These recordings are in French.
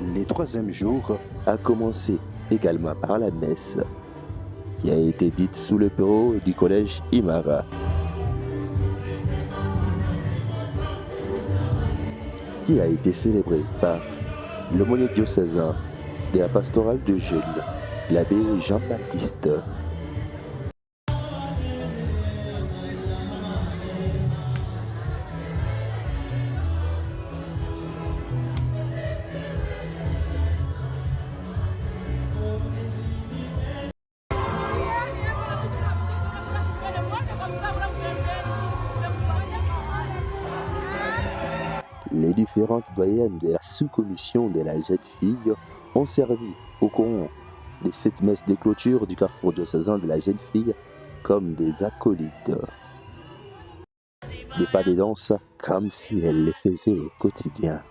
Le troisième jour a commencé également par la messe qui a été dite sous le bureau du collège Imara, qui a été célébrée par l'aumônier diocésain de la pastorale de Jules, l'abbé Jean-Baptiste. Les différentes doyennes de la sous-commission de la jeune fille ont servi au courant de cette messe de clôture du carrefour diocésain de la jeune fille comme des acolytes. Des pas de danse comme si elles les faisaient au quotidien.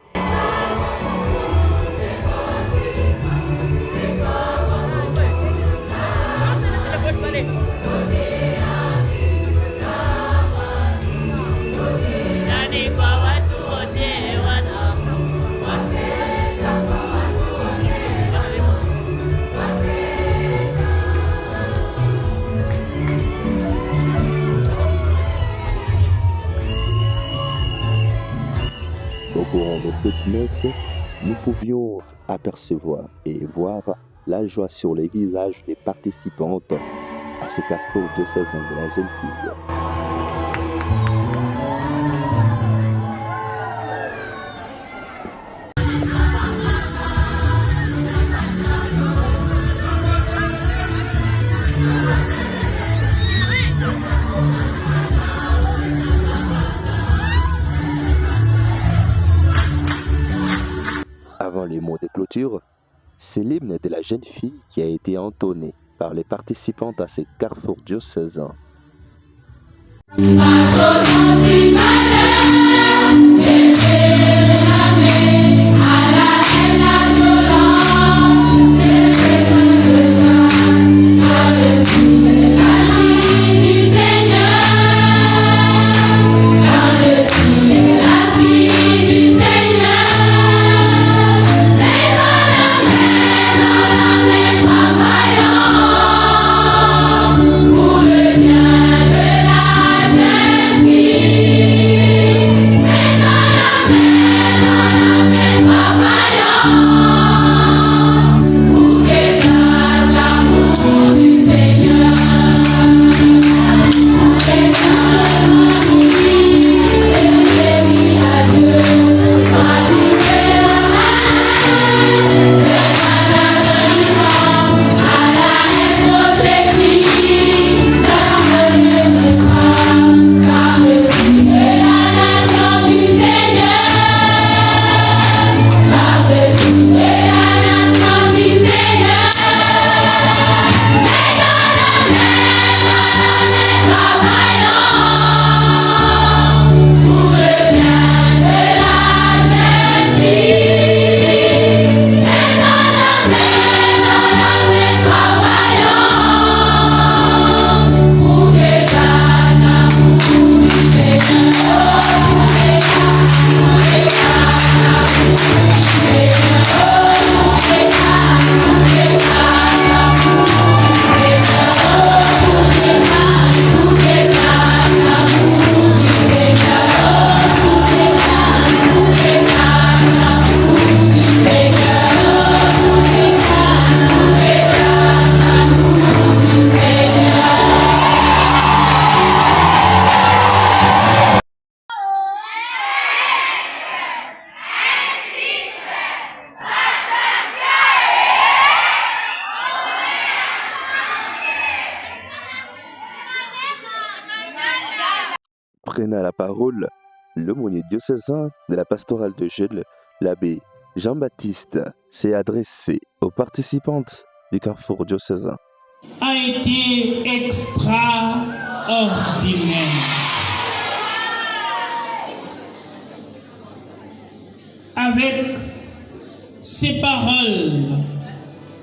Au courant de cette messe, nous pouvions apercevoir et voir la joie sur les visages des participantes à ce carrefour diocésain de la jeune fille. Avant les mots de clôture, c'est l'hymne de la jeune fille qui a été entonné par les participantes à ces carrefours diocésains. Prenant la parole, l'aumônier diocésain de la pastorale de Jules, l'abbé Jean-Baptiste, s'est adressé aux participantes du carrefour diocésain. A été extraordinaire. Avec ces paroles,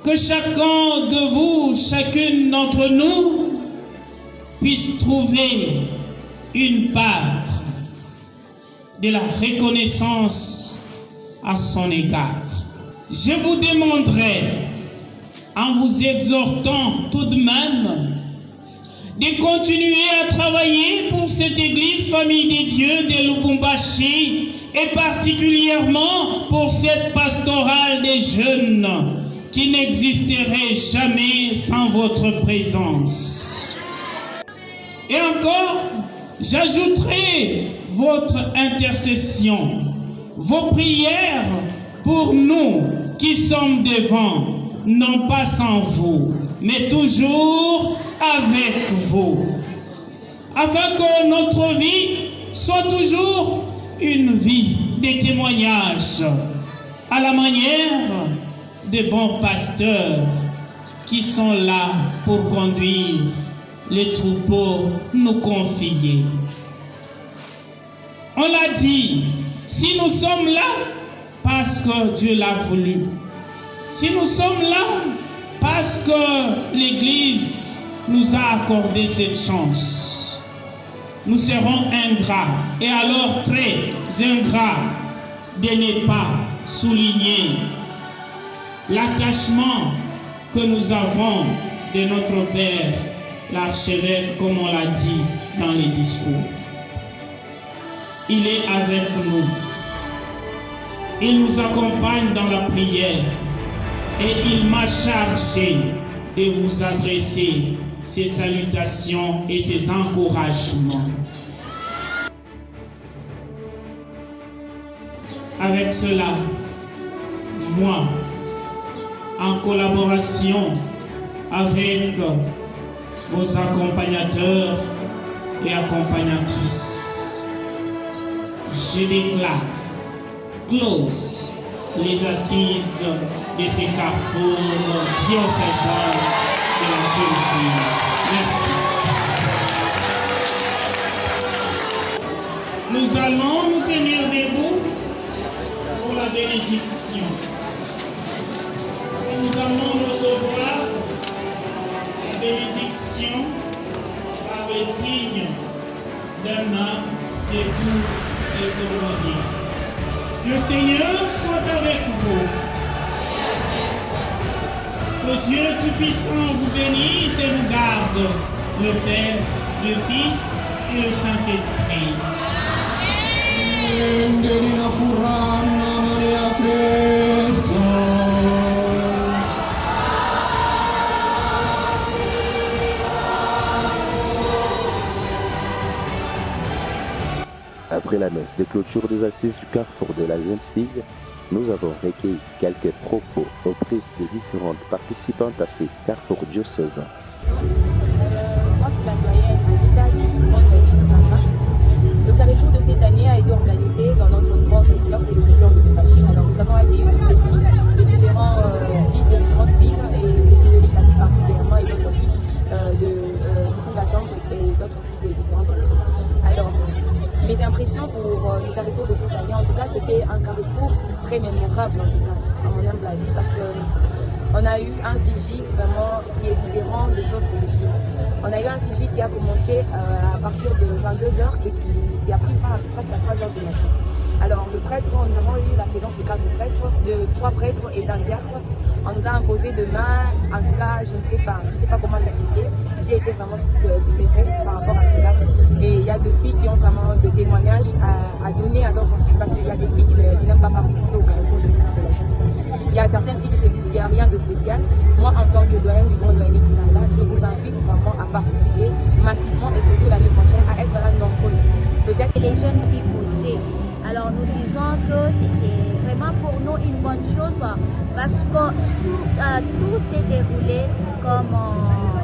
que chacun de vous, chacune d'entre nous, puisse trouver une part de la reconnaissance à son égard. je vous demanderai, en vous exhortant tout de même, de continuer à travailler pour cette église Famille des Dieux de Lubumbashi et particulièrement pour cette pastorale des jeunes qui n'existerait jamais sans votre présence. Et encore, j'ajouterai votre intercession, vos prières pour nous qui sommes devant, non pas sans vous, mais toujours avec vous, afin que notre vie soit toujours une vie de témoignage, à la manière des bons pasteurs qui sont là pour conduire les troupeaux nous confiés. On l'a dit, si nous sommes là, parce que Dieu l'a voulu. Si nous sommes là, parce que l'Église nous a accordé cette chance, nous serons ingrats, et alors très ingrats de ne pas souligner l'attachement que nous avons de notre Père, l'archevêque, comme on l'a dit dans les discours. Il est avec nous. Il nous accompagne dans la prière. Et il m'a chargé de vous adresser ses salutations et ses encouragements. Avec cela, moi, en collaboration avec vos accompagnateurs et accompagnatrices, je déclare close les assises de ce carrefour diocésain de la jeune fille. Merci. Nous allons nous tenir debout pour la bénédiction. Et nous allons recevoir la bénédiction par le signe d'un homme de tout et cérémonie. Le Seigneur soit avec vous. Que Dieu Tout-Puissant vous bénisse et vous garde, le Père, le Fils et le Saint-Esprit. Après la messe de clôture des assises du carrefour de la jeune fille, nous avons recueilli quelques propos auprès des différentes participantes à ces carrefours diocésains. Moi, c'est la doyenne Anita du mouvement de Kinshasa. Le carrefour de cette année a été organisé dans notre grand secteur, qui est le secteur de Lubumbashi. Alors, nous avons accueilli de différentes villes et des filles de l'État particulièrement et d'autres filles de Fondation et d'autres filles de différentes villes. Alors, mes impressions pour le carrefour de cette année, en tout cas, c'était un carrefour très mémorable, en tout cas, à mon humble avis, parce qu'on a eu un vigile vraiment qui est différent des autres vigiles. On a eu un vigile qui a commencé à partir de 22h et qui a pris fin presque à 3h du matin. Alors, le prêtre, nous avons eu la présence de 3 prêtres et d'un diacre. On nous a imposé demain, en tout cas, je ne sais pas comment l'expliquer. J'ai été vraiment stupéfaite par rapport à cela. Et il y a des filles qui ont vraiment des témoignages à donner à d'autres filles, parce qu'il y a des filles qui n'aiment pas participer au carrefour de Saint de la jeune fille. Il y a certaines filles qui se disent qu'il n'y a rien de spécial. Moi, en tant que doyenne du grand doyen qui sont là, je vous invite vraiment à participer massivement et surtout l'année prochaine à être là nombreux. Peut-être les jeunes filles poussées. Alors nous disons que c'est vraiment pour nous une bonne chose parce que tout s'est déroulé comme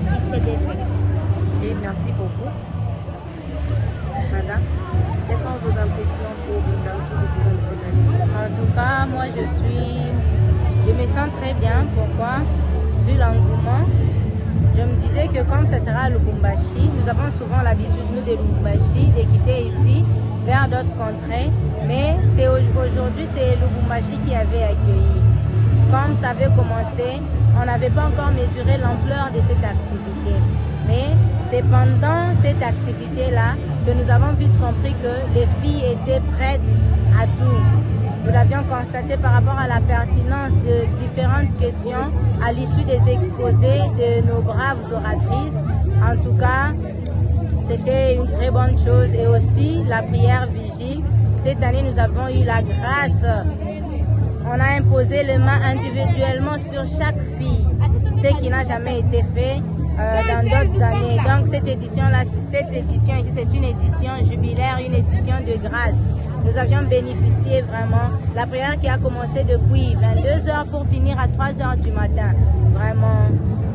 il s'est déroulé. Et merci beaucoup. Madame, quelles sont vos impressions pour le carrefour de saison de cette année? En tout cas, moi je me sens très bien. Pourquoi? Vu l'engouement, je me disais que comme ce sera à Lubumbashi, nous avons souvent l'habitude, nous, de Lubumbashi, de quitter ici vers d'autres contrées. Mais aujourd'hui, c'est Lubumbashi qui avait accueilli. Comme ça avait commencé, on n'avait pas encore mesuré l'ampleur de cette activité. Mais c'est pendant cette activité-là que nous avons vite compris que les filles étaient prêtes à tout. nous l'avions constaté par rapport à la pertinence de différentes questions à l'issue des exposés de nos braves oratrices. En tout cas, c'était une très bonne chose. Et aussi la prière vigile. Cette année, nous avons eu la grâce. On a imposé les mains individuellement sur chaque fille, ce qui n'a jamais été fait dans d'autres années. Donc cette édition ici, c'est une édition jubilaire, une édition de grâce. Nous avions bénéficié vraiment. La prière qui a commencé depuis 22 h pour finir à 3 h du matin. Vraiment,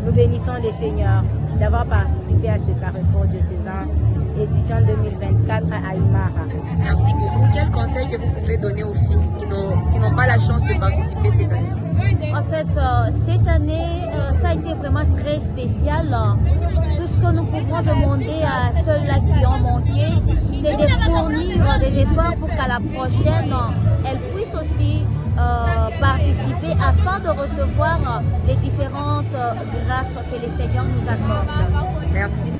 nous bénissons le Seigneur d'avoir participé à ce carrefour diocésain, édition 2024 à Aymara. Merci beaucoup. Quel conseil que vous pouvez donner aux filles qui n'ont pas la chance de participer cette année? En fait, cette année, ça a été vraiment très spécial. Tout ce que nous pouvons demander à ceux-là qui ont manqué, c'est de fournir des efforts pour qu'à la prochaine, elles puissent aussi participer afin de recevoir les différentes grâces que le Seigneur nous accorde. Merci.